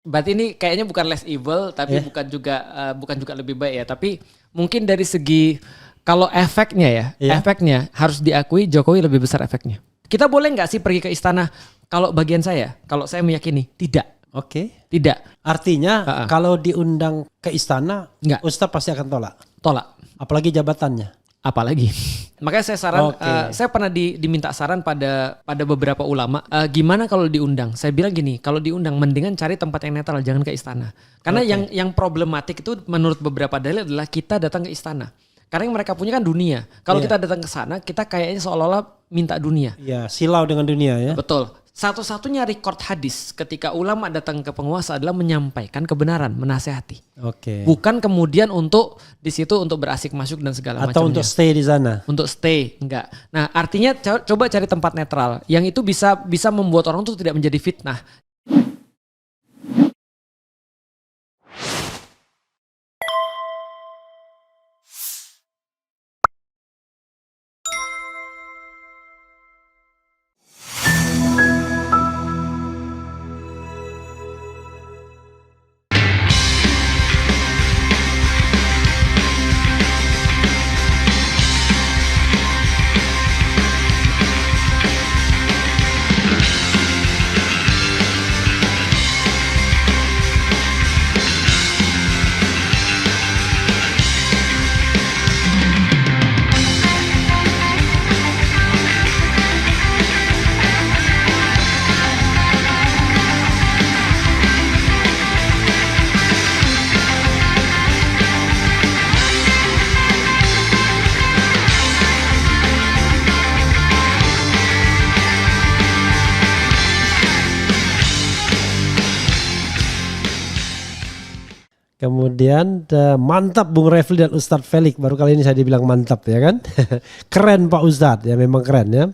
Berarti ini kayaknya bukan less evil, tapi bukan juga lebih baik ya. Tapi mungkin dari segi kalau efeknya efeknya harus diakui Jokowi lebih besar efeknya. Kita boleh nggak sih pergi ke istana? Kalau bagian kalau saya meyakini tidak. Oke. Tidak. Artinya kalau diundang ke istana, Nggak. Ustadz pasti akan tolak. Apalagi jabatannya. Apalagi. Makanya saya saran, saya pernah diminta saran pada beberapa ulama, gimana kalau diundang? Saya bilang gini, kalau diundang mendingan cari tempat yang netral, jangan ke istana. Karena yang problematik itu menurut beberapa dalil adalah kita datang ke istana. Karena yang mereka punya kan dunia. Kalau kita datang ke sana, kita kayaknya seolah-olah minta dunia. Iya, silau dengan dunia ya. Betul. Satu-satunya record hadis ketika ulama datang ke penguasa adalah menyampaikan kebenaran, menasehati. Oke. Bukan kemudian untuk di situ untuk berasik masuk dan segala macamnya. Atau untuk stay di sana. Untuk stay, enggak. Nah, artinya coba cari tempat netral yang itu bisa membuat orang tuh tidak menjadi fitnah. Kemudian mantap Bung Refli dan Ustadz Felix. Baru kali ini saya dibilang mantap ya kan. Keren Pak Ustadz ya, memang keren ya.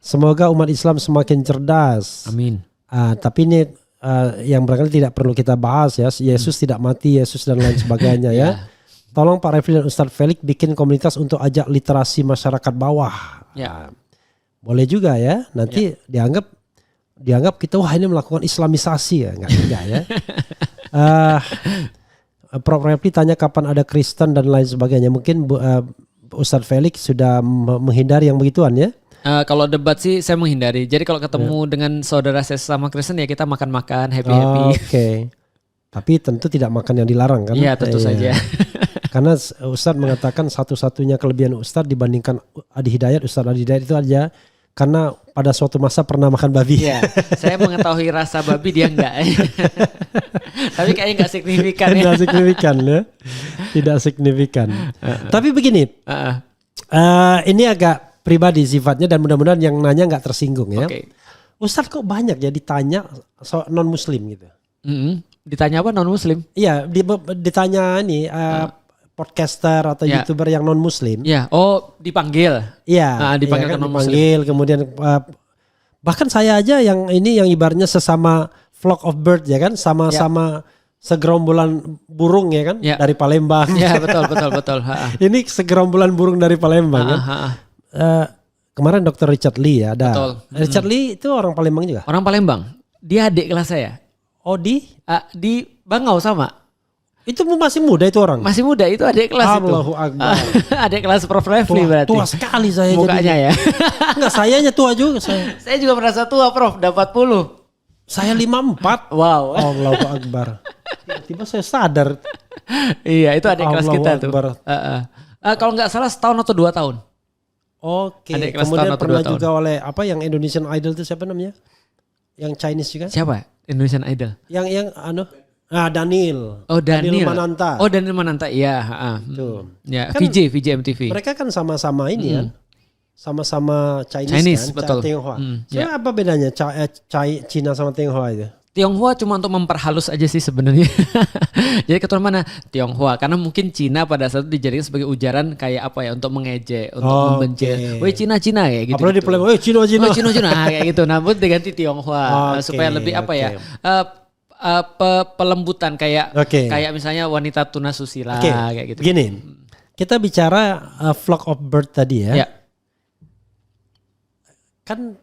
Semoga umat Islam semakin cerdas. Amin. Tapi ini yang barangkali tidak perlu kita bahas ya. Yesus tidak mati, Yesus dan lain sebagainya ya. Tolong Pak Refli dan Ustadz Felix bikin komunitas untuk ajak literasi masyarakat bawah. Boleh juga ya. Nanti dianggap kita wah ini melakukan Islamisasi ya. Enggak ya. Prof. Refli tanya kapan ada Kristen dan lain sebagainya. Mungkin Ustadz Felix sudah menghindari yang begituan ya. Kalau debat sih saya menghindari. Jadi kalau ketemu dengan saudara saya sama Kristen ya kita makan-makan, happy-happy. Oke. Tapi tentu tidak makan yang dilarang kan? Iya tentu saja. Karena Ustadz mengatakan satu-satunya kelebihan Ustadz dibandingkan Adi Hidayat, Ustadz Adi Hidayat itu aja karena pada suatu masa pernah makan babi. Iya, saya mengetahui rasa babi, dia enggak. Tapi kayaknya enggak signifikan ya. Tidak signifikan ya. Tidak signifikan. Tapi begini, ini agak pribadi sifatnya dan mudah-mudahan yang nanya enggak tersinggung ya. Ustadz kok banyak ya ditanya soal non-muslim gitu. Ditanya apa non-muslim? Iya, ditanya ini podcaster atau YouTuber yang non-muslim. Iya, dipanggil. Iya, dipanggil kan, non-muslim. dipanggil, kemudian bahkan saya aja yang ini yang ibaratnya sesama flock of bird ya kan, sama-sama segerombolan burung ya kan dari Palembang. Iya, betul. Ini segerombolan burung dari Palembang kan. Kemarin Dr. Richard Lee ya ada. Betul. Richard Lee itu orang Palembang juga? Orang Palembang. Dia adik kelas saya. Oh di Bangau sama. Itu masih muda itu orang? Masih muda, itu adik kelas itu. Allahu Akbar. Adik kelas Prof. Refli berarti. Tua sekali saya mukanya jadi. Ya. Enggak, sayanya tua juga saya. Saya juga merasa tua Prof, udah 40. Saya 54. Wow. Allahu Akbar. Tiba-tiba saya sadar. Iya, itu adik kelas kita tuh. Kalau nggak salah setahun atau 2 tahun. Oke. Kemudian pernah juga oleh yang Indonesian Idol itu siapa namanya? Yang Chinese juga? Siapa? Indonesian Idol. Yang Daniel. Oh, Daniel Mananta. Oh, Daniel Mananta. Iya, Tuh. Ya, Kan, VJ MTV. Mereka kan sama-sama ini kan. Sama-sama Chinese kan, betul. Tionghoa. Apa bedanya Cina sama Tionghoa itu? Tionghoa cuma untuk memperhalus aja sih sebenarnya. Jadi keturunan mana? Tionghoa. Karena mungkin Cina pada saat itu dijadikan sebagai ujaran kayak apa ya, untuk mengejek, untuk membenci. Weh Cina kayak gitu. Apalagi di Palembang, weh Cina. Kayak gitu. Namun diganti Tionghoa supaya lebih pelembutan kayak misalnya wanita tunasusila kayak gitu. Begini, kita bicara flock of bird tadi ya. kan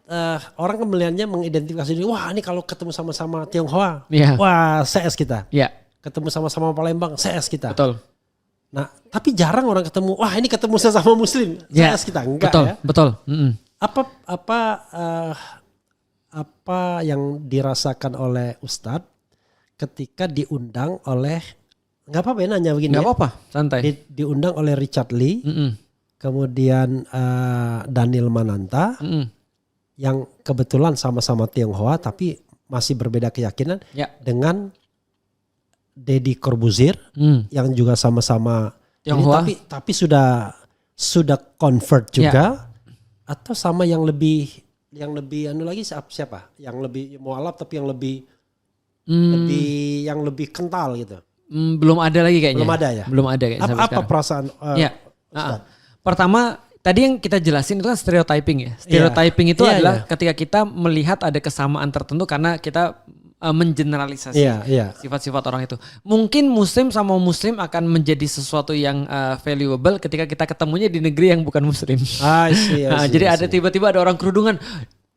orang kan melihatnya mengidentifikasi diri, wah ini kalau ketemu sama-sama Tionghoa, Iya. wah CS kita. Iya. Ketemu sama-sama Palembang, CS kita. Betul. Nah, tapi jarang orang ketemu, wah ini ketemu sama Muslim, Ya, CS kita. Enggak betul, ya. Betul. Apa yang dirasakan oleh Ustadz ketika diundang oleh, nggak apa-apa ya nanya begini. Nggak ya. apa-apa, santai. Diundang oleh Richard Lee, kemudian Daniel Mananta, yang kebetulan sama-sama Tionghoa tapi masih berbeda keyakinan, Ya. dengan Deddy Corbuzier yang juga sama-sama Tionghoa. ini, tapi sudah convert juga, atau sama yang lebih anu lagi siapa? Yang lebih mualaf tapi yang lebih kental gitu. Belum ada lagi kayaknya. Belum ada ya? Belum ada kayaknya sampai Apa sekarang. perasaan Ya. Pertama, tadi yang kita jelasin itu kan stereotyping ya. Stereotyping itu adalah ketika kita melihat ada kesamaan tertentu karena kita mengeneralisasi sifat-sifat orang itu. Mungkin muslim sama muslim akan menjadi sesuatu yang valuable ketika kita ketemunya di negeri yang bukan muslim. Jadi ada tiba-tiba ada orang kerudungan,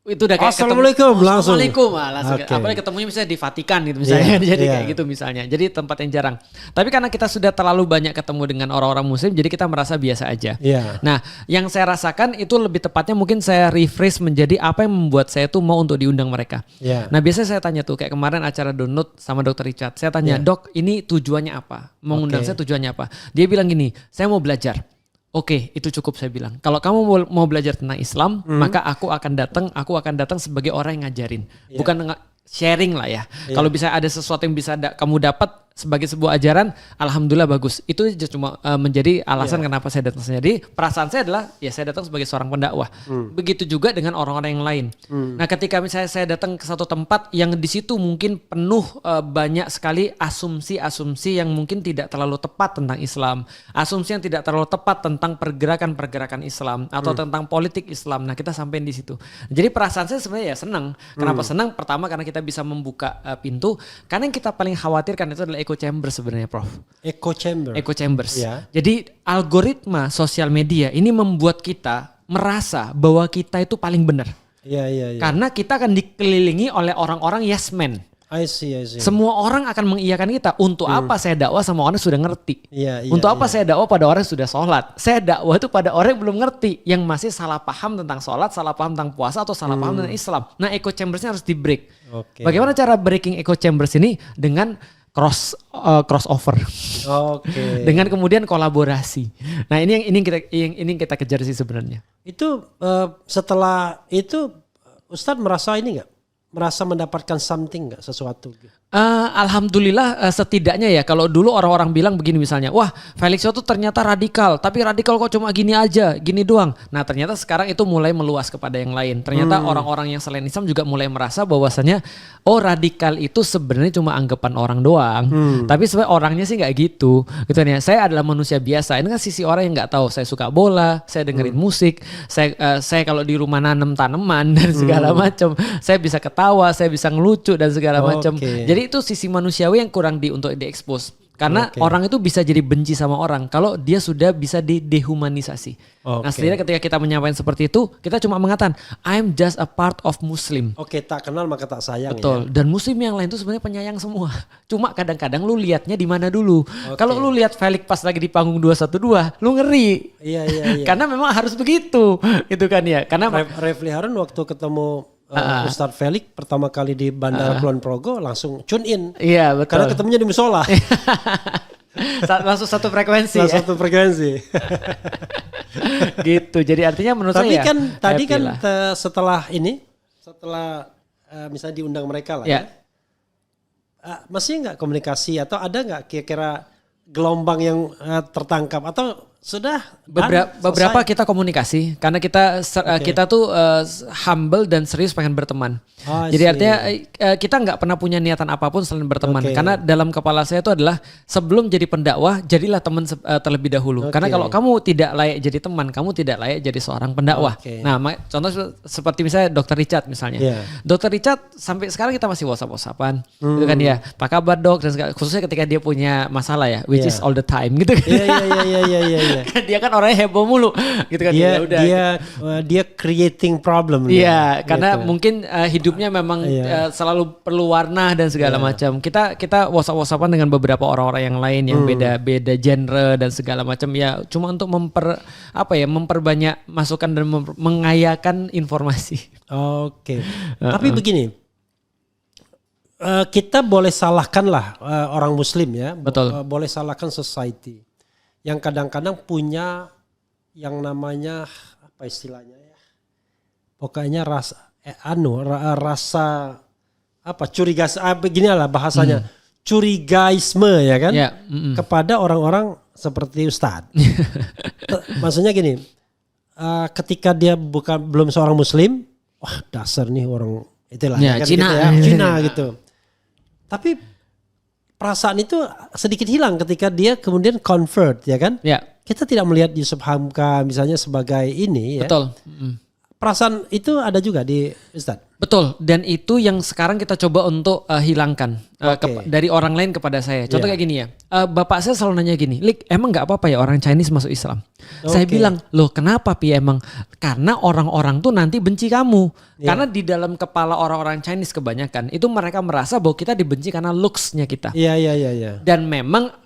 itu udah kayak Assalamualaikum langsung. Assalamualaikum langsung. Apalagi ketemunya misalnya di Vatikan gitu misalnya. Jadi kayak gitu misalnya. Jadi tempat yang jarang. Tapi karena kita sudah terlalu banyak ketemu dengan orang-orang muslim, jadi kita merasa biasa aja. Nah, yang saya rasakan itu lebih tepatnya mungkin saya rephrase menjadi apa yang membuat saya tuh mau untuk diundang mereka. Nah, biasanya saya tanya tuh kayak kemarin acara download sama Dr. Richard. Saya tanya, "Dok, ini tujuannya apa? Mengundang saya tujuannya apa?" Dia bilang gini, "Saya mau belajar." Oke, itu cukup saya bilang. Kalau kamu mau belajar tentang Islam, maka aku akan datang sebagai orang yang ngajarin. Bukan sharing lah ya. Kalau bisa ada sesuatu yang bisa kamu dapat sebagai sebuah ajaran, alhamdulillah bagus. Itu cuma menjadi alasan kenapa saya datang. Jadi perasaan saya adalah ya saya datang sebagai seorang pendakwah. Begitu juga dengan orang-orang yang lain. Nah, ketika misalnya saya datang ke satu tempat yang di situ mungkin penuh banyak sekali asumsi-asumsi yang mungkin tidak terlalu tepat tentang Islam, asumsi yang tidak terlalu tepat tentang pergerakan-pergerakan Islam atau tentang politik Islam. Nah, kita sampai di situ. Jadi perasaan saya sebenarnya ya senang. Kenapa senang? Pertama karena kita bisa membuka pintu. Karena yang kita paling khawatirkan itu adalah echo chamber sebenarnya, Prof. Echo chambers. Jadi algoritma sosial media ini membuat kita merasa bahwa kita itu paling benar. Karena kita akan dikelilingi oleh orang-orang yes men. I see. Semua orang akan mengiyakan kita. Untuk apa saya dakwah sama orang yang sudah ngerti? Untuk apa saya dakwah pada orang yang sudah sholat? Saya dakwah itu pada orang yang belum ngerti, yang masih salah paham tentang sholat, salah paham tentang puasa, atau salah paham tentang Islam. Nah, echo chambersnya harus di break. Bagaimana cara breaking echo chambers ini? Dengan crossover, dengan kemudian kolaborasi. Nah, ini yang kita kejar sih sebenarnya. Itu setelah itu Ustadz merasa ini nggak? Merasa mendapatkan something nggak, sesuatu? Alhamdulillah setidaknya ya, kalau dulu orang-orang bilang begini misalnya, wah Felix itu ternyata radikal, tapi radikal kok cuma gini aja, gini doang. Nah, ternyata sekarang itu mulai meluas kepada yang lain. Ternyata orang-orang yang selain Islam juga mulai merasa bahwasanya radikal itu sebenarnya cuma anggapan orang doang. Tapi sebenarnya orangnya sih nggak gitu. Gitu ya. Saya adalah manusia biasa. Ini kan sisi orang yang nggak tahu. Saya suka bola, saya dengerin musik, saya kalau di rumah nanam tanaman dan segala macam. Saya bisa ketawa, saya bisa ngelucu dan segala macam. Jadi itu sisi manusiawi yang kurang untuk diekspos. Karena orang itu bisa jadi benci sama orang kalau dia sudah bisa dehumanisasi. Nah, setidaknya ketika kita menyampaikan seperti itu, kita cuma mengatakan I'm just a part of Muslim. Tak kenal maka tak sayang. Betul. Dan Muslim yang lain itu sebenarnya penyayang semua. Cuma kadang-kadang lu liatnya di mana dulu. Kalau lu lihat Felix pas lagi di panggung 212, lu ngeri. Iya. Karena memang harus begitu, itu kan ya. Karena Refli Harun waktu ketemu Ustadz Felix pertama kali di Bandara Kulon Progo langsung tune in. Iya, betul. Karena ketemunya di musola. Langsung satu frekuensi. Satu frekuensi. Gitu. Jadi artinya menurut saya kan tadi kan setelah misalnya diundang mereka lah. Masih nggak komunikasi atau ada nggak kira-kira gelombang yang tertangkap atau sudah beberapa kita komunikasi karena kita tuh humble dan serius pengen berteman. Jadi artinya kita nggak pernah punya niatan apapun selain berteman. Karena dalam kepala saya itu adalah sebelum jadi pendakwah jadilah teman terlebih dahulu. Karena kalau kamu tidak layak jadi teman, kamu tidak layak jadi seorang pendakwah. Nah, contoh seperti misalnya Dr. Richard misalnya. Dr. Richard sampai sekarang kita masih WhatsApp-WhatsAppan, gitu kan ya. Apa kabar dok? Dan khususnya ketika dia punya masalah ya, which is all the time gitu kan. Iya. Iya. Dia kan orangnya heboh mulu gitu kan. Dia creating problem. Iya, karena mungkin hidupnya memang selalu perlu warna dan segala macam. Kita WhatsApp-WhatsAppan dengan beberapa orang-orang yang lain yang beda genre dan segala macam ya, cuma untuk memperbanyak masukan dan mengayakan informasi. Oke. Tapi begini, kita boleh salahkan lah orang Muslim ya. Betul. Boleh salahkan society yang kadang-kadang punya yang namanya apa istilahnya ya? Pokoknya rasa curiga, beginilah bahasanya, curigaisme ya kan, kepada orang-orang seperti Ustadz. Maksudnya gini, ketika dia belum seorang Muslim, wah dasar nih orang itulah ya, kan, Cina gitu ya, Cina gitu. Tapi perasaan itu sedikit hilang ketika dia kemudian convert ya kan. Ya. Kita tidak melihat Yusuf Hamka misalnya sebagai ini ya. Betul. Perasaan itu ada juga di Ustadz. Betul, dan itu yang sekarang kita coba untuk hilangkan dari orang lain kepada saya. Contoh kayak gini ya, bapak saya selalu nanya gini, Lik, emang nggak apa-apa ya orang Chinese masuk Islam? Saya bilang, loh kenapa Pi emang? Karena orang-orang tuh nanti benci kamu. Karena di dalam kepala orang-orang Chinese kebanyakan itu mereka merasa bahwa kita dibenci karena looks-nya kita. Iya. Dan memang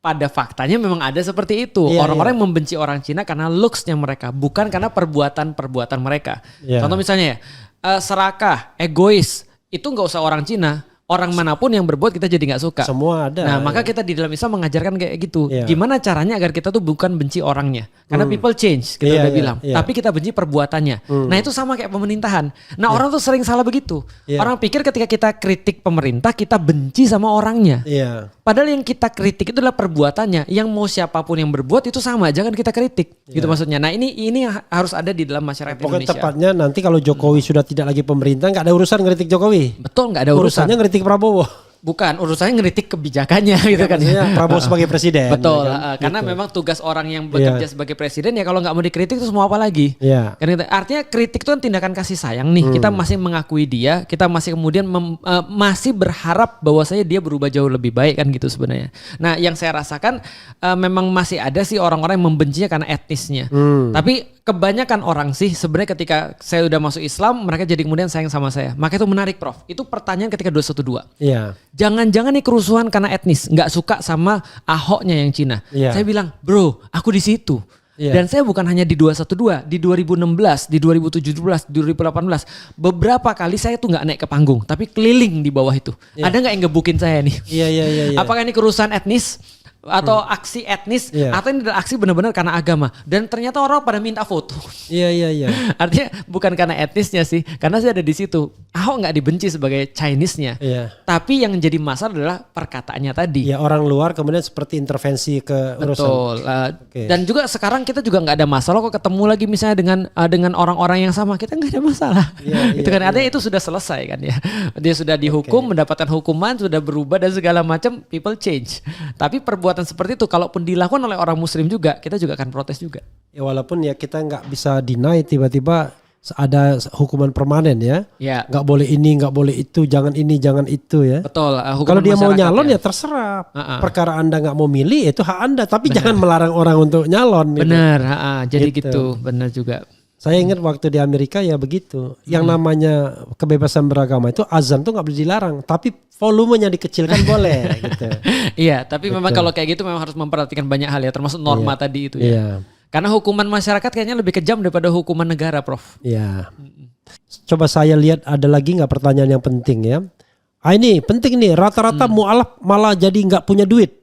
pada faktanya memang ada seperti itu. Orang-orang yang membenci orang Cina karena looks-nya mereka, bukan karena perbuatan-perbuatan mereka. Contoh misalnya ya, serakah, egois, itu nggak usah orang Cina, orang manapun yang berbuat kita jadi nggak suka. Semua ada. Nah maka kita di dalam Islam mengajarkan kayak gitu. Gimana caranya agar kita tuh bukan benci orangnya, karena people change kita udah bilang. Tapi kita benci perbuatannya. Nah itu sama kayak pemerintahan. Nah orang tuh sering salah begitu. Orang pikir ketika kita kritik pemerintah kita benci sama orangnya. Padahal yang kita kritik itu adalah perbuatannya. Yang mau siapapun yang berbuat itu sama, jangan kita kritik. Gitu maksudnya. Nah ini harus ada di dalam masyarakat Indonesia. Pokoknya tepatnya nanti kalau Jokowi sudah tidak lagi pemerintah, nggak ada urusan ngeritik Jokowi. Betul, nggak ada urusan. Urusannya ngeritik Prabowo. Bukan, urusannya ngeritik kebijakannya gitu kan. Prabowo sebagai presiden. Betul, ya kan? Karena memang tugas orang yang bekerja sebagai presiden ya kalau nggak mau dikritik itu semua apa lagi. Karena artinya kritik itu kan tindakan kasih sayang nih. Kita masih mengakui dia, kita masih kemudian masih berharap bahwasanya dia berubah jauh lebih baik kan gitu sebenarnya. Nah yang saya rasakan memang masih ada sih orang-orang yang membencinya karena etnisnya. Tapi kebanyakan orang sih sebenarnya ketika saya udah masuk Islam mereka jadi kemudian sayang sama saya. Maka itu menarik Prof. Itu pertanyaan ketika 212. Jangan-jangan nih kerusuhan karena etnis, nggak suka sama Ahoknya yang Cina. Saya bilang, bro, aku di situ. Dan saya bukan hanya di 212, di 2016, di 2017, di 2018, beberapa kali saya tuh nggak naik ke panggung, tapi keliling di bawah itu. Ada nggak yang ngebukin saya nih? Apakah ini kerusuhan etnis? Atau aksi etnis atau ini adalah aksi benar-benar karena agama dan ternyata orang pada minta foto. Artinya bukan karena etnisnya sih, karena saya ada di situ. Ahok nggak dibenci sebagai Chinese-nya, tapi yang jadi masalah adalah perkataannya tadi. Orang luar kemudian seperti intervensi ke urusan. Betul. Dan juga sekarang kita juga nggak ada masalah kok ketemu lagi misalnya dengan orang-orang yang sama, kita nggak ada masalah. Itu kan artinya itu sudah selesai kan ya. Dia sudah dihukum, mendapatkan hukuman, sudah berubah dan segala macam, people change. Tapi perbuatan seperti itu kalaupun dilakukan oleh orang Muslim juga, kita juga akan protes juga. Walaupun kita nggak bisa deny tiba-tiba ada hukuman permanen nggak boleh ini, nggak boleh itu, jangan ini, jangan itu ya. Betul. Kalau dia mau nyalon ya terserah. Perkara Anda nggak mau milih itu hak Anda, tapi jangan melarang orang untuk nyalon. Benar. Jadi gitu. Benar juga. Saya ingat waktu di Amerika ya begitu. Yang namanya kebebasan beragama itu azan tuh nggak boleh dilarang, tapi volumenya dikecilkan boleh gitu. Iya, tapi memang kalau kayak gitu memang harus memperhatikan banyak hal ya, termasuk norma tadi itu ya. Karena hukuman masyarakat kayaknya lebih kejam daripada hukuman negara, Prof. Iya. Coba saya lihat ada lagi nggak pertanyaan yang penting ya. Ini penting nih, rata-rata mu'alaf malah jadi nggak punya duit.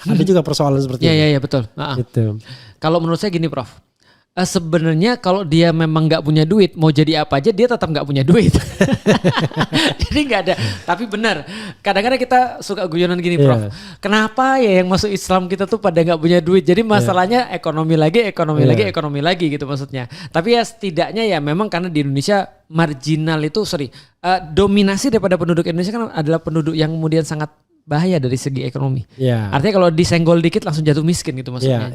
Ada juga persoalan seperti itu. Iya betul. Gitu. Kalau menurut saya gini, Prof. Sebenarnya kalau dia memang nggak punya duit, mau jadi apa aja dia tetap nggak punya duit. Jadi nggak ada. Tapi benar, kadang-kadang kita suka guyonan gini, Prof. Kenapa ya yang masuk Islam kita tuh pada nggak punya duit? Jadi masalahnya ekonomi lagi gitu maksudnya. Tapi ya setidaknya ya memang karena di Indonesia marginal itu, dominasi daripada penduduk Indonesia kan adalah penduduk yang kemudian sangat bahaya dari segi ekonomi. Artinya kalau disenggol dikit langsung jatuh miskin gitu maksudnya.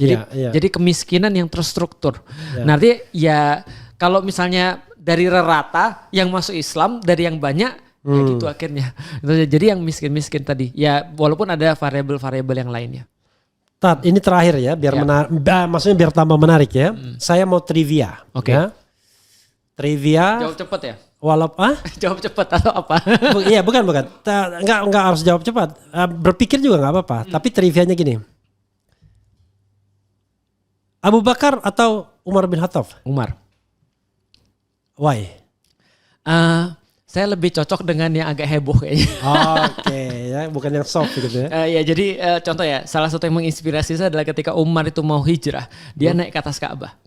Jadi kemiskinan yang terstruktur. Nah artinya ya kalau misalnya dari rata yang masuk Islam dari yang banyak ya gitu akhirnya. Jadi yang miskin-miskin tadi ya walaupun ada variabel-variabel yang lainnya. Tat, ini terakhir ya, biar maksudnya biar tambah menarik ya. Saya mau trivia. Oke. Ya. Trivia. Jawab cepat ya. Walaupun Jawab cepat atau apa? Iya, bukan. Enggak harus jawab cepat. Berpikir juga nggak apa-apa. Tapi trivianya gini. Abu Bakar atau Umar bin Khattab? Umar. Why? Saya lebih cocok dengan yang agak heboh kayaknya. Oke, ya, bukan yang soft gitu ya. Ya jadi contoh ya, salah satu yang menginspirasi saya adalah ketika Umar itu mau hijrah, dia naik ke atas Ka'bah.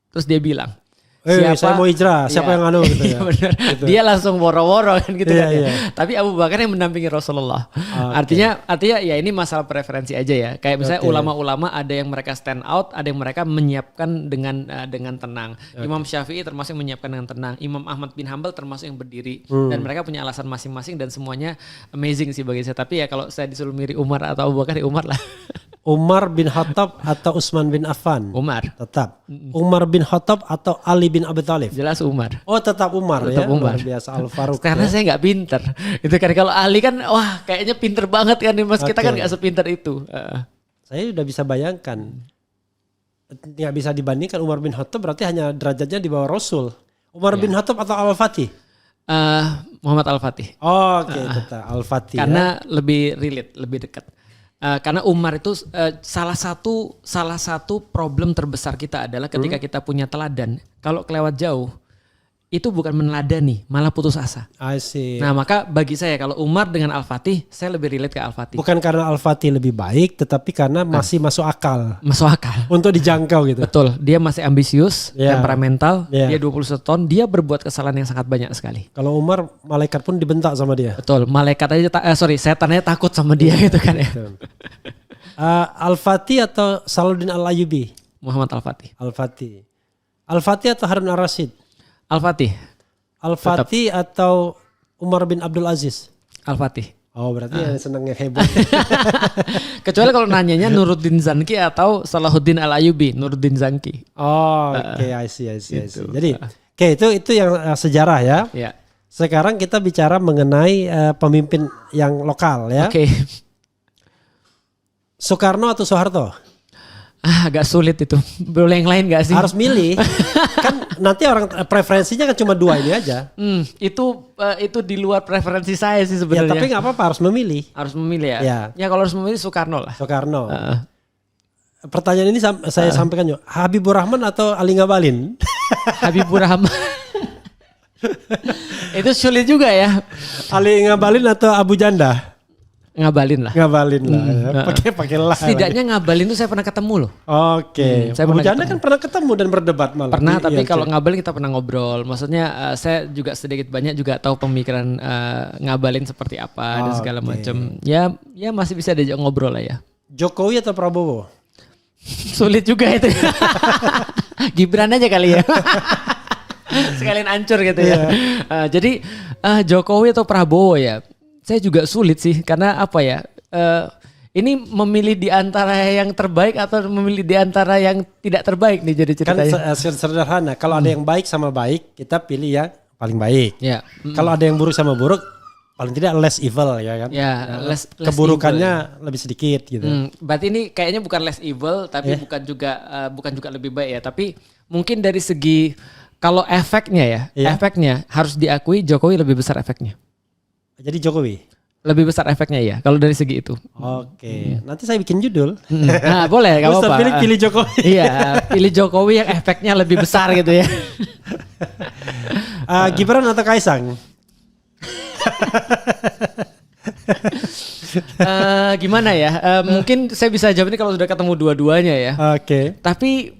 Terus dia bilang, saya mau hijrah, siapa yang anu gitu ya. Benar. Gitu. Dia langsung woro-woro kan gitu kan. Iya. Ya. Tapi Abu Bakar yang mendampingi Rasulullah. Artinya ya ini masalah preferensi aja ya. Kayak misalnya ulama-ulama ada yang mereka stand out, ada yang mereka menyiapkan dengan tenang. Imam Syafi'i termasuk yang menyiapkan dengan tenang. Imam Ahmad bin Hanbal termasuk yang berdiri. Dan mereka punya alasan masing-masing dan semuanya amazing sih bagi saya. Tapi ya kalau saya disuruh milih Umar atau Abu Bakar ya Umar lah. Umar bin Khattab atau Utsman bin Affan? Umar. Tetap. Umar bin Khattab atau Ali bin Abi Thalib? Jelas Umar. Oh tetap Umar tetap ya? Umar. Luar biasa Al-Faruq. Karena saya nggak pinter. Itu kan kalau Ali kan wah kayaknya pinter banget kan Mas. Kita kan nggak sepinter itu. Saya udah bisa bayangkan. Nggak bisa dibandingkan Umar bin Khattab berarti hanya derajatnya di bawah Rasul. Umar bin Khattab atau Al-Fatih? Muhammad Al-Fatih. Oke, tetap Al-Fatih. Karena lebih relate, lebih dekat. Karena Umar itu salah satu problem terbesar kita adalah ketika kita punya teladan, kalau kelewat jauh itu bukan meneladani, malah putus asa. I see. Nah maka bagi saya kalau Umar dengan Al-Fatih, saya lebih relate ke Al-Fatih. Bukan karena Al-Fatih lebih baik, tetapi karena masih masuk akal. Masuk akal. Untuk dijangkau gitu. Betul, dia masih ambisius, temperamental, dia 21 tahun, dia berbuat kesalahan yang sangat banyak sekali. Kalau Umar, malaikat pun dibentak sama dia. Betul, malaikat aja, setannya takut sama dia gitu kan ya. Al-Fatih atau Salahuddin Al-Ayyubi? Muhammad Al-Fatih. Al-Fatih. Al-Fatih atau Harun Ar-Rasyid? Al-Fatih. Al-Fatih atau Umar bin Abdul Aziz? Al-Fatih. Oh berarti yang senang yang heboh. Kecuali kalau nanyanya Nuruddin Zanki atau Salahuddin Al-Ayyubi, Nuruddin Zanki. Oh oke, I see. Jadi itu yang sejarah ya. Ya. Sekarang kita bicara mengenai pemimpin yang lokal ya. Oke. Soekarno atau Soeharto? Agak sulit itu. Boleh yang lain gak sih? Harus milih. Kan nanti orang preferensinya kan cuma dua ini aja. Itu di luar preferensi saya sih sebenarnya. Ya, tapi nggak apa-apa harus memilih. Harus memilih ya. Ya kalau harus memilih Soekarno lah. Soekarno. Pertanyaan ini saya sampaikan juga. Habibur Rahman atau Ali Ngabalin? Habibur Rahman. Itu sulit juga ya. Ali Ngabalin atau Abu Janda? Ngabalin lah. Pakai lah. Setidaknya Ngabalin tuh saya pernah ketemu loh. Oke. Abu Janda kan pernah ketemu dan berdebat malah. Pernah, tapi kalau Ngabalin kita pernah ngobrol. Maksudnya saya juga sedikit banyak juga tahu pemikiran Ngabalin seperti apa dan segala macam. Ya masih bisa diajak ngobrol lah ya. Jokowi atau Prabowo? Sulit juga itu. Gibran aja kali ya. Sekalian hancur gitu ya. Jadi Jokowi atau Prabowo ya. Saya juga sulit sih karena apa ya, ini memilih di antara yang terbaik atau memilih di antara yang tidak terbaik nih jadi ceritanya. Kan sederhana, kalau ada yang baik sama baik kita pilih yang paling baik. Ya. Kalau ada yang buruk sama buruk paling tidak less evil ya kan. Ya, less keburukannya evil, ya. Lebih sedikit gitu. Berarti ini kayaknya bukan less evil tapi bukan juga lebih baik ya, tapi mungkin dari segi kalau efeknya efeknya harus diakui Jokowi lebih besar efeknya. Jadi Jokowi? Lebih besar efeknya ya, kalau dari segi itu. Oke, nanti saya bikin judul. Nah boleh, gak apa-apa. Pilih Jokowi. Iya, pilih Jokowi yang efeknya lebih besar gitu ya. Gibran atau Kaisang? Gimana ya, mungkin saya bisa jawab ini kalau sudah ketemu dua-duanya ya. Oke. Tapi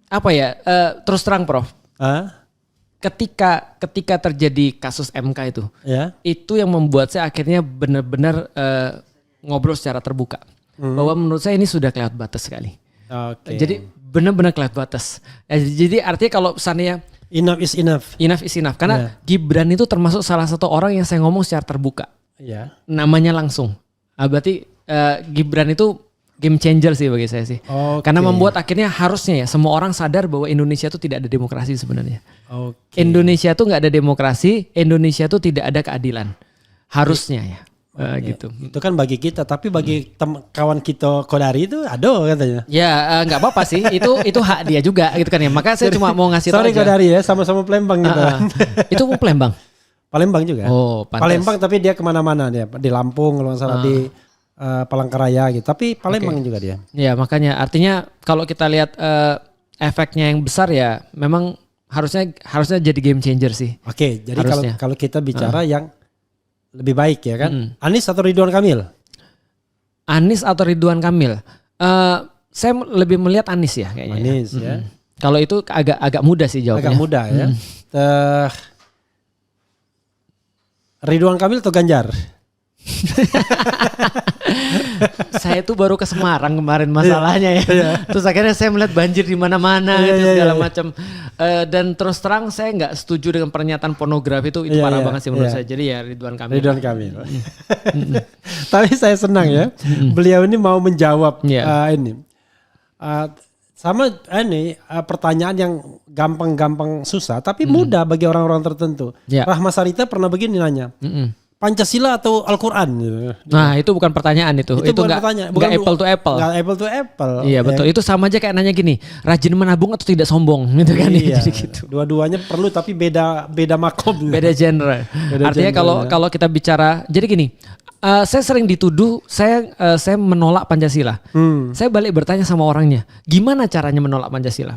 apa ya, terus terang Prof. Ketika terjadi kasus MK itu yang membuat saya akhirnya benar-benar ngobrol secara terbuka bahwa menurut saya ini sudah kelewat batas sekali. Jadi benar-benar kelewat batas. Jadi artinya kalau misalnya enough is enough. Karena Gibran itu termasuk salah satu orang yang saya ngomong secara terbuka. Namanya langsung. Berarti Gibran itu game changer sih bagi saya sih. Karena membuat akhirnya harusnya ya semua orang sadar bahwa Indonesia itu tidak ada demokrasi sebenarnya. Indonesia itu nggak ada demokrasi, Indonesia itu tidak ada keadilan. Harusnya ya. Gitu. Itu kan bagi kita, tapi bagi kawan kita Kodari itu ado katanya. Ya nggak apa-apa sih, itu hak dia juga gitu kan ya. Maka saya cuma mau ngasih tahu aja. Sorry Kodari ya, sama-sama Palembang gitu. Itu Palembang. Palembang juga. Oh, pantas. Palembang tapi dia kemana-mana dia, di Lampung kalau nggak salah di Palangkaraya gitu. Tapi Palembang juga dia. Ya makanya artinya kalau kita lihat efeknya yang besar ya, memang harusnya jadi game changer sih. Oke, jadi kalau kita bicara yang lebih baik ya kan, Anies atau Ridwan Kamil? Anies atau Ridwan Kamil? Saya lebih melihat Anies ya kayaknya. Anies ya. Kalau itu agak mudah sih jawabnya. Agak mudah ya. Ridwan Kamil atau Ganjar? Saya tuh baru ke Semarang kemarin masalahnya ya. Terus akhirnya saya melihat banjir di mana-mana gitu segala macam. Dan terus terang saya nggak setuju dengan pernyataan pornografi itu parah banget sih menurut saya. Jadi ya Ridwan Kamil. Ridwan Kamil. Tapi saya senang ya. Beliau ini mau menjawab ini. Sama ini pertanyaan yang gampang-gampang susah tapi mudah bagi orang-orang tertentu. Rahma Sarita pernah begini nanya. Pancasila atau Al-Quran? Nah itu bukan pertanyaan itu bukan apple to apple. Nggak apple to apple. Iya betul. Itu sama aja kayak nanya gini, rajin menabung atau tidak sombong gitu kan? Iya. Gitu. Dua-duanya perlu tapi beda makom. Beda genre. Artinya kalau kita bicara, jadi gini, saya sering dituduh saya menolak Pancasila. Saya balik bertanya sama orangnya, gimana caranya menolak Pancasila?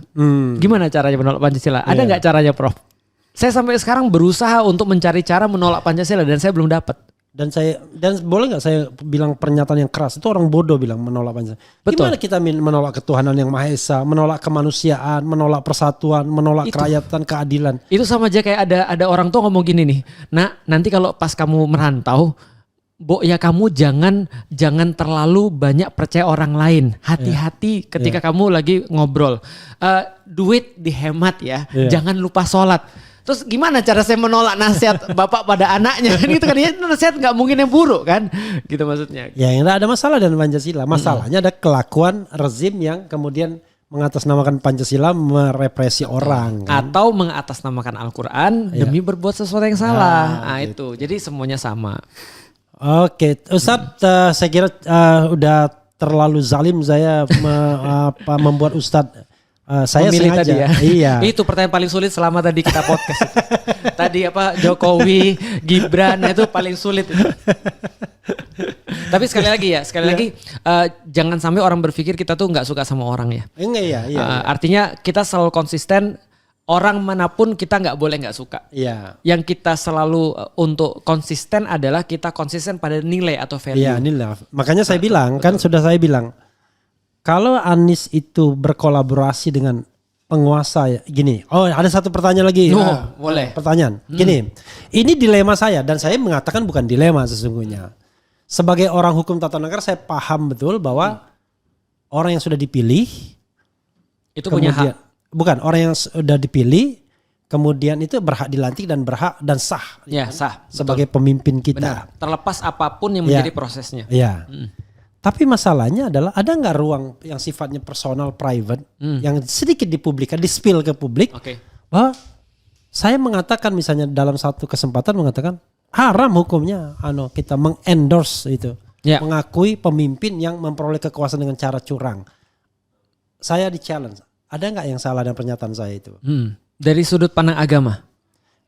Gimana caranya menolak Pancasila? Ada nggak caranya, Prof? Saya sampai sekarang berusaha untuk mencari cara menolak Pancasila dan saya belum dapat. Dan boleh nggak saya bilang pernyataan yang keras, itu orang bodoh bilang menolak Pancasila. Betul. Gimana kita menolak ketuhanan yang Maha Esa, menolak kemanusiaan, menolak persatuan, menolak kerakyatan, keadilan. Itu sama aja kayak ada orang tuh ngomong gini nih, nah nanti kalau pas kamu merantau, ya kamu jangan terlalu banyak percaya orang lain. Hati-hati ketika kamu lagi ngobrol. Duit dihemat ya, jangan lupa sholat. Terus gimana cara saya menolak nasihat bapak pada anaknya kan gitu kan, ya nasihat nggak mungkin yang buruk kan, gitu maksudnya. Ya nggak ada masalah dengan Pancasila, masalahnya ada kelakuan rezim yang kemudian mengatasnamakan Pancasila merepresi orang kan? Atau mengatasnamakan Al-Quran demi berbuat sesuatu yang salah. Nah gitu. Itu jadi semuanya sama. Oke, Ustadz, saya kira udah terlalu zalim saya membuat Ustadz. Saya memilih tadi ya. Iya. Itu pertanyaan paling sulit selama tadi kita podcast. Tadi Jokowi, Gibran, itu paling sulit. Tapi sekali lagi jangan sampai orang berpikir kita tuh nggak suka sama orang ya. Iya. Artinya kita selalu konsisten. Orang manapun kita nggak boleh nggak suka. Iya. Yang kita selalu untuk konsisten adalah kita konsisten pada nilai atau value. Iya, nilai. Makanya saya bilang, kan sudah saya bilang, kalau Anies itu berkolaborasi dengan penguasa ya, gini. Oh, ada satu pertanyaan lagi. Boleh. Pertanyaan. Gini. Ini dilema saya dan saya mengatakan bukan dilema sesungguhnya. Sebagai orang hukum tata negara saya paham betul bahwa orang yang sudah dipilih itu punya hak. Bukan, orang yang sudah dipilih kemudian itu berhak dilantik dan berhak dan sah. Ya, sah. Sebagai pemimpin kita. Benar. Terlepas apapun yang menjadi prosesnya. Iya. Tapi masalahnya adalah ada nggak ruang yang sifatnya personal, private, yang sedikit dipublikkan, di-spill ke publik, bahwa saya mengatakan misalnya dalam satu kesempatan mengatakan haram hukumnya, kita mengendorse itu, mengakui pemimpin yang memperoleh kekuasaan dengan cara curang. Saya di-challenge, ada nggak yang salah dengan pernyataan saya itu? Dari sudut pandang agama?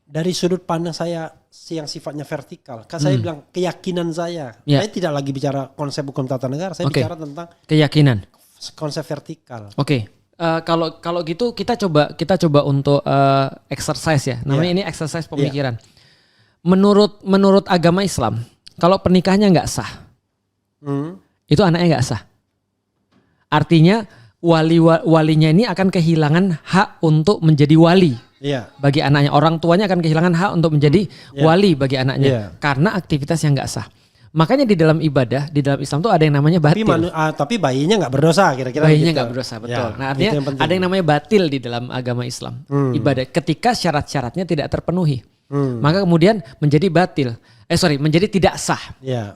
Dari sudut pandang saya yang sifatnya vertikal. Kan saya bilang keyakinan saya. Saya tidak lagi bicara konsep hukum tata negara. Saya bicara tentang keyakinan. Konsep vertikal. Kalau gitu kita coba untuk exercise ya. Namanya ini exercise pemikiran. Menurut agama Islam, kalau pernikahannya nggak sah, itu anaknya nggak sah. Artinya walinya ini akan kehilangan hak untuk menjadi wali. Bagi anaknya, orang tuanya akan kehilangan hak untuk menjadi wali bagi anaknya karena aktivitas yang nggak sah. Makanya di dalam ibadah, di dalam Islam tuh ada yang namanya batil. Tapi bayinya nggak berdosa kira-kira. Bayinya nggak berdosa, betul. Nah artinya ada yang namanya batil di dalam agama Islam. Ibadah ketika syarat-syaratnya tidak terpenuhi, maka kemudian menjadi batil. Menjadi tidak sah.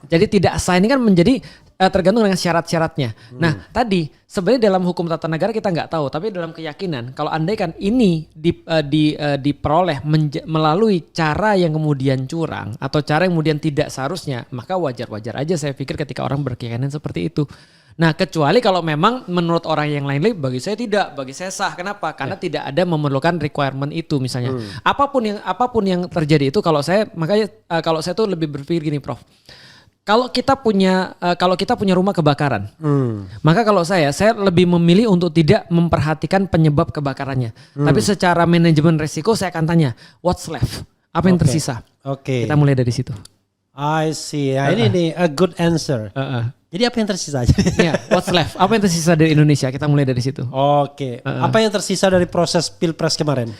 Jadi tidak sah ini kan menjadi tergantung dengan syarat-syaratnya. Nah tadi sebenarnya dalam hukum tata negara kita nggak tahu, tapi dalam keyakinan kalau andaikan ini diperoleh melalui cara yang kemudian curang atau cara yang kemudian tidak seharusnya, maka wajar-wajar aja saya pikir ketika orang berkeyakinan seperti itu. Nah kecuali kalau memang menurut orang yang lain, bagi saya tidak, bagi saya sah. Kenapa? Karena tidak ada memerlukan requirement itu misalnya. Apapun yang terjadi itu kalau saya tuh lebih berpikir gini, Prof. Kalau kita punya rumah kebakaran, maka kalau saya lebih memilih untuk tidak memperhatikan penyebab kebakarannya. Tapi secara manajemen resiko saya akan tanya, what's left? Apa yang tersisa? Kita mulai dari situ. I see. Ini nih a good answer. Jadi apa yang tersisa aja? What's left? Apa yang tersisa dari Indonesia? Kita mulai dari situ. Apa yang tersisa dari proses Pilpres kemarin?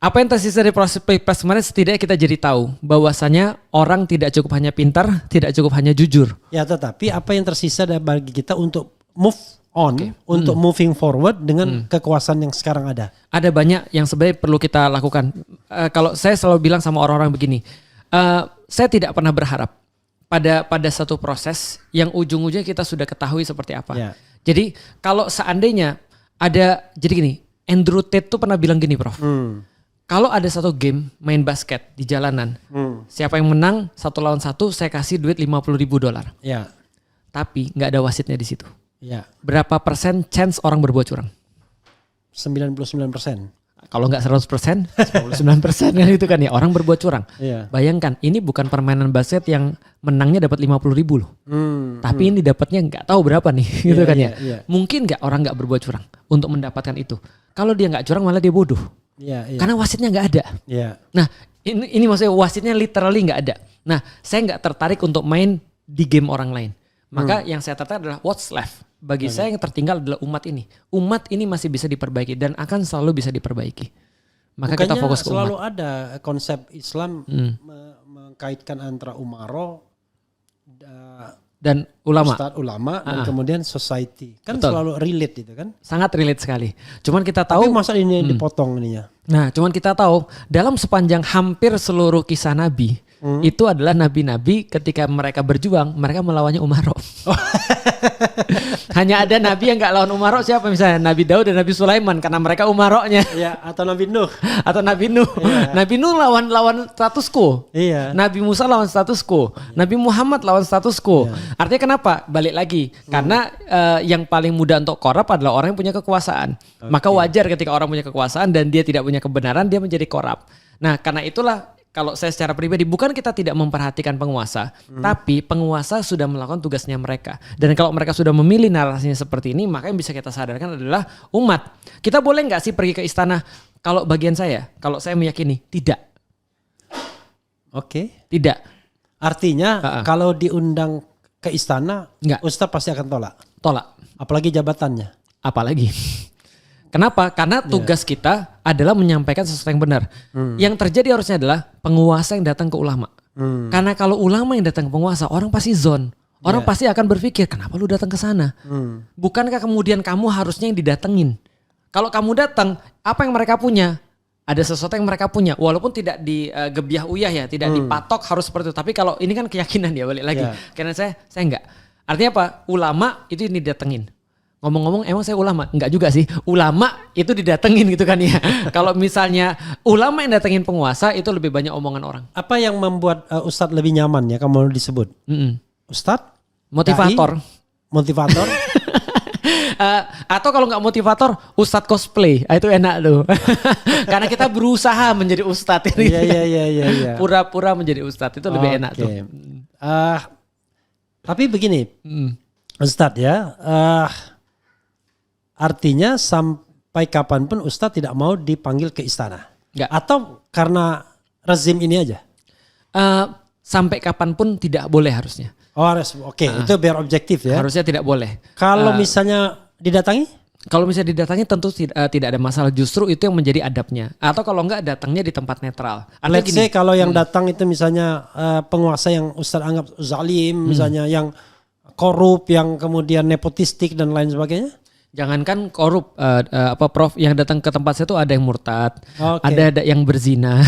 Apa yang tersisa dari proses Pilpres kemarin, setidaknya kita jadi tahu bahwasanya orang tidak cukup hanya pintar, tidak cukup hanya jujur. Ya, tetapi apa yang tersisa bagi kita untuk move on, untuk moving forward dengan kekuasaan yang sekarang ada? Ada banyak yang sebenarnya perlu kita lakukan. Kalau saya selalu bilang sama orang-orang begini, saya tidak pernah berharap pada satu proses yang ujung-ujungnya kita sudah ketahui seperti apa. Yeah. Jadi kalau seandainya jadi gini, Andrew Tate tuh pernah bilang gini, Prof. Kalau ada satu game main basket di jalanan, siapa yang menang 1 lawan 1, saya kasih duit $50,000. Yeah. Tapi nggak ada wasitnya di situ. Yeah. Berapa persen chance orang berbuat curang? 99%. Kalau nggak 100%, 99% kan itu kan ya, orang berbuat curang. Yeah. Bayangkan, ini bukan permainan basket yang menangnya dapat 50.000 loh. Tapi ini dapatnya nggak tahu berapa nih, gitu kan ya. Mungkin nggak orang nggak berbuat curang untuk mendapatkan itu. Kalau dia nggak curang malah dia bodoh. Karena wasitnya nggak ada. Nah, ini maksudnya wasitnya literally nggak ada. Nah, saya nggak tertarik untuk main di game orang lain. Maka yang saya tertarik adalah what's left. Bagi saya yang tertinggal adalah umat ini. Umat ini masih bisa diperbaiki dan akan selalu bisa diperbaiki. Maka kita fokus ke umat. Selalu ada konsep Islam mengkaitkan antara umaro dan ulama. Ustadz, ulama dan kemudian society. Kan Betul. selalu relate itu kan. Sangat relate sekali. Cuman kita tahu. Tapi masa ini dipotong ininya. Nah cuman kita tahu dalam sepanjang hampir seluruh kisah Nabi. Itu adalah nabi-nabi ketika mereka berjuang, mereka melawannya umaro. Hanya ada nabi yang gak lawan umaro, siapa misalnya? Nabi Daud dan Nabi Sulaiman, karena mereka umaronya. Ya, atau Nabi Nuh. Atau Nabi Nuh. Yeah. Nabi Nuh lawan status quo. Iya. Nabi Musa lawan status quo. Nabi Muhammad lawan status quo. Yeah. Artinya kenapa? Balik lagi. Karena yang paling mudah untuk korup adalah orang yang punya kekuasaan. Maka wajar ketika orang punya kekuasaan dan dia tidak punya kebenaran, dia menjadi korup. Nah karena itulah, kalau saya secara pribadi, bukan kita tidak memperhatikan penguasa, tapi penguasa sudah melakukan tugasnya mereka. Dan kalau mereka sudah memilih narasinya seperti ini, maka yang bisa kita sadarkan adalah umat. Kita boleh nggak sih pergi ke istana? Kalau bagian saya, kalau saya meyakini, tidak. Tidak. Artinya kalau diundang ke istana, enggak. Ustadz pasti akan tolak. Apalagi jabatannya. Apalagi. Kenapa? Karena tugas kita adalah menyampaikan sesuatu yang benar. Yang terjadi harusnya adalah penguasa yang datang ke ulama. Karena kalau ulama yang datang ke penguasa, orang pasti zone. Orang pasti akan berpikir, kenapa lu datang ke sana? Bukankah kemudian kamu harusnya yang didatengin? Kalau kamu datang, apa yang mereka punya? Ada sesuatu yang mereka punya. Walaupun tidak digebiah uyah ya, tidak dipatok harus seperti itu. Tapi kalau ini kan keyakinan ya, balik lagi. Karena saya enggak. Artinya apa? Ulama itu yang didatengin. Ngomong-ngomong emang saya ulama? Enggak juga sih. Ulama itu didatengin gitu kan ya. Kalau misalnya ulama yang datengin penguasa itu lebih banyak omongan orang. Apa yang membuat Ustadz lebih nyaman ya kamu disebut? Ustadz? Motivator. Motivator? Atau kalau nggak motivator, Ustadz cosplay. Itu enak tuh. Karena kita berusaha menjadi Ustadz. Iya. Pura-pura menjadi Ustadz itu lebih enak tuh. Tapi begini, Ustadz ya. Artinya sampai kapanpun Ustadz tidak mau dipanggil ke istana? Enggak. Atau karena rezim ini aja? Sampai kapanpun tidak boleh harusnya. Itu biar objektif ya. Harusnya tidak boleh. Kalau misalnya didatangi? Kalau misalnya didatangi tentu tidak ada masalah. Justru itu yang menjadi adabnya. Atau kalau enggak datangnya di tempat netral. Let's say kalau yang datang itu misalnya penguasa yang Ustadz anggap zalim, misalnya yang korup, yang kemudian nepotistik dan lain sebagainya? Jangankan korup, Prof, yang datang ke tempat saya tuh ada yang murtad, ada yang berzina,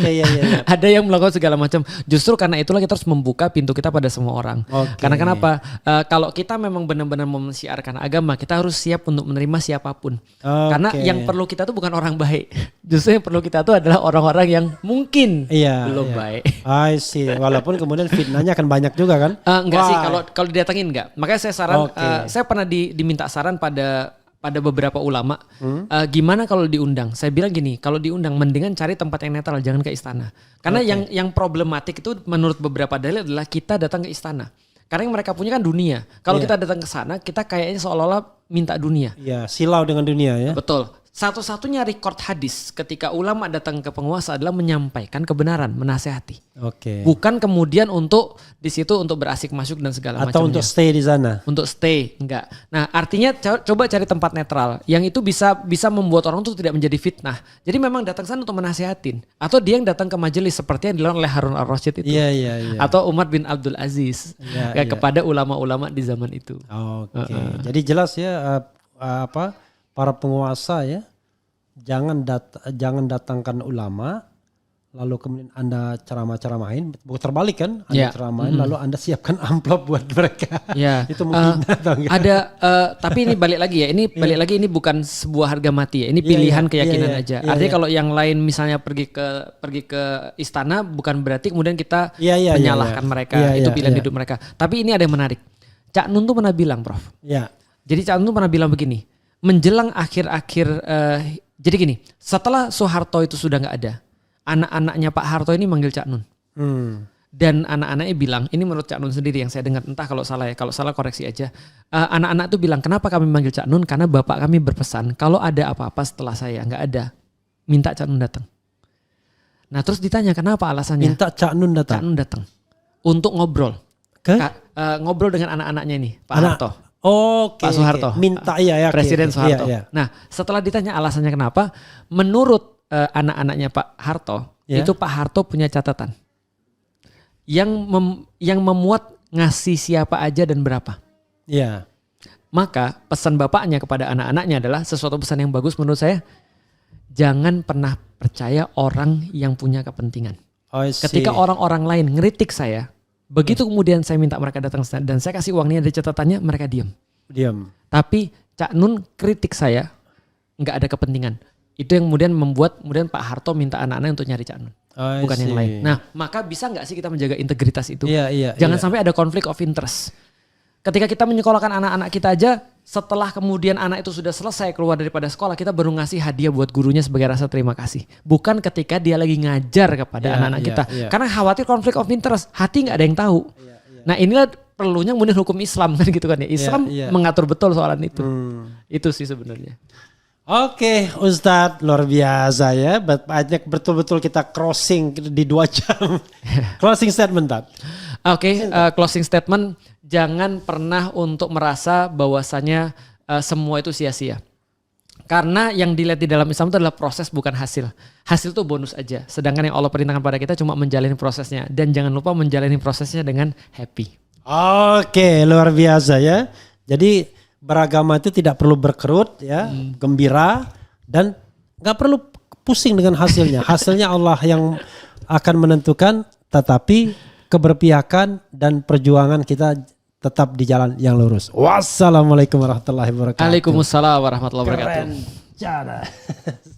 iya. ada yang melakukan segala macam. Justru karena itulah kita harus membuka pintu kita pada semua orang. Karena kenapa? Kalau kita memang benar-benar mau mensiarkan agama, kita harus siap untuk menerima siapapun. Karena yang perlu kita tuh bukan orang baik. Justru yang perlu kita tuh adalah orang-orang yang mungkin belum baik. I see. Walaupun kemudian fitnahnya akan banyak juga kan? Enggak sih, kalau didatengin enggak. Makanya saya saran, saya pernah diminta saran pada beberapa ulama, gimana kalau diundang? Saya bilang gini, kalau diundang mendingan cari tempat yang netral, jangan ke istana. Karena yang problematik itu menurut beberapa dalil adalah kita datang ke istana. Karena yang mereka punya kan dunia. Kalau kita datang ke sana, kita kayaknya seolah-olah minta dunia. Iya, silau dengan dunia ya. Betul. Satu-satunya record hadis ketika ulama datang ke penguasa adalah menyampaikan kebenaran, menasehati. Bukan kemudian untuk di situ untuk berasik masuk dan segala macamnya. Atau untuk stay di sana. Untuk stay, enggak. Nah, artinya coba cari tempat netral yang itu bisa membuat orang itu tidak menjadi fitnah. Jadi memang datang sana untuk menasehatin. Atau dia yang datang ke majelis seperti yang dilakukan oleh Harun al-Rasyid itu. Iya. Atau Umar bin Abdul Aziz kepada ulama-ulama di zaman itu. Jadi jelas ya para penguasa ya, jangan datangkan ulama lalu kemudian Anda ceramah-ceramahin, bukan terbalik kan? Anda ceramahin lalu Anda siapkan amplop buat mereka. Itu mungkin tapi ini balik lagi ya. Ini balik lagi, ini bukan sebuah harga mati ya. Ini pilihan keyakinan aja. Artinya kalau yang lain misalnya pergi ke istana, bukan berarti kemudian kita menyalahkan mereka. Itu pilihan hidup mereka. Tapi ini ada yang menarik. Cak Nun tuh pernah bilang, Prof. Jadi Cak Nun tuh pernah bilang begini. Menjelang akhir-akhir, jadi gini, setelah Soeharto itu sudah nggak ada, anak-anaknya Pak Harto ini manggil Cak Nun. Dan anak-anaknya bilang, ini menurut Cak Nun sendiri yang saya dengar, entah kalau salah ya, kalau salah koreksi aja. Anak-anak tuh bilang, kenapa kami manggil Cak Nun? Karena bapak kami berpesan, kalau ada apa-apa setelah saya nggak ada, minta Cak Nun datang. Nah terus ditanya kenapa alasannya? Minta Cak Nun datang? Cak Nun datang untuk ngobrol. Ngobrol dengan anak-anaknya nih, Pak Harto. Pak Soeharto, minta Presiden Soeharto. Nah, setelah ditanya alasannya kenapa, menurut anak-anaknya Pak Harto, itu Pak Harto punya catatan yang memuat ngasih siapa aja dan berapa. Maka pesan bapaknya kepada anak-anaknya adalah sesuatu pesan yang bagus menurut saya. Jangan pernah percaya orang yang punya kepentingan. Ketika orang-orang lain ngeritik saya, begitu kemudian saya minta mereka datang dan saya kasih uangnya ada catatannya, mereka diam. Tapi Cak Nun kritik saya nggak ada kepentingan. Itu yang kemudian membuat Pak Harto minta anak-anak untuk nyari Cak Nun, bukan yang lain. Nah, maka bisa nggak sih kita menjaga integritas itu? Jangan sampai ada konflik of interest. Ketika kita menyekolahkan anak-anak kita aja, setelah kemudian anak itu sudah selesai keluar daripada sekolah, kita baru ngasih hadiah buat gurunya sebagai rasa terima kasih. Bukan ketika dia lagi ngajar kepada anak-anak kita. Karena khawatir konflik of interest, hati nggak ada yang tahu. Nah inilah perlunya kemudian hukum Islam kan gitu kan ya. Islam mengatur betul soalan itu. Itu sih sebenarnya. Oke, Ustadz luar biasa ya. Banyak betul-betul kita crossing di 2 jam. Closing statement, Tad. Closing statement. Jangan pernah untuk merasa bahwasanya semua itu sia-sia. Karena yang dilihat di dalam Islam itu adalah proses bukan hasil. Hasil itu bonus aja. Sedangkan yang Allah perintahkan pada kita cuma menjalani prosesnya. Dan jangan lupa menjalani prosesnya dengan happy. Oke, luar biasa ya. Jadi beragama itu tidak perlu berkerut ya, gembira dan gak perlu pusing dengan hasilnya. Hasilnya Allah yang akan menentukan, tetapi keberpihakan dan perjuangan kita tetap di jalan yang lurus. Wassalamualaikum warahmatullahi wabarakatuh. Waalaikumsalam warahmatullahi wabarakatuh. Keren.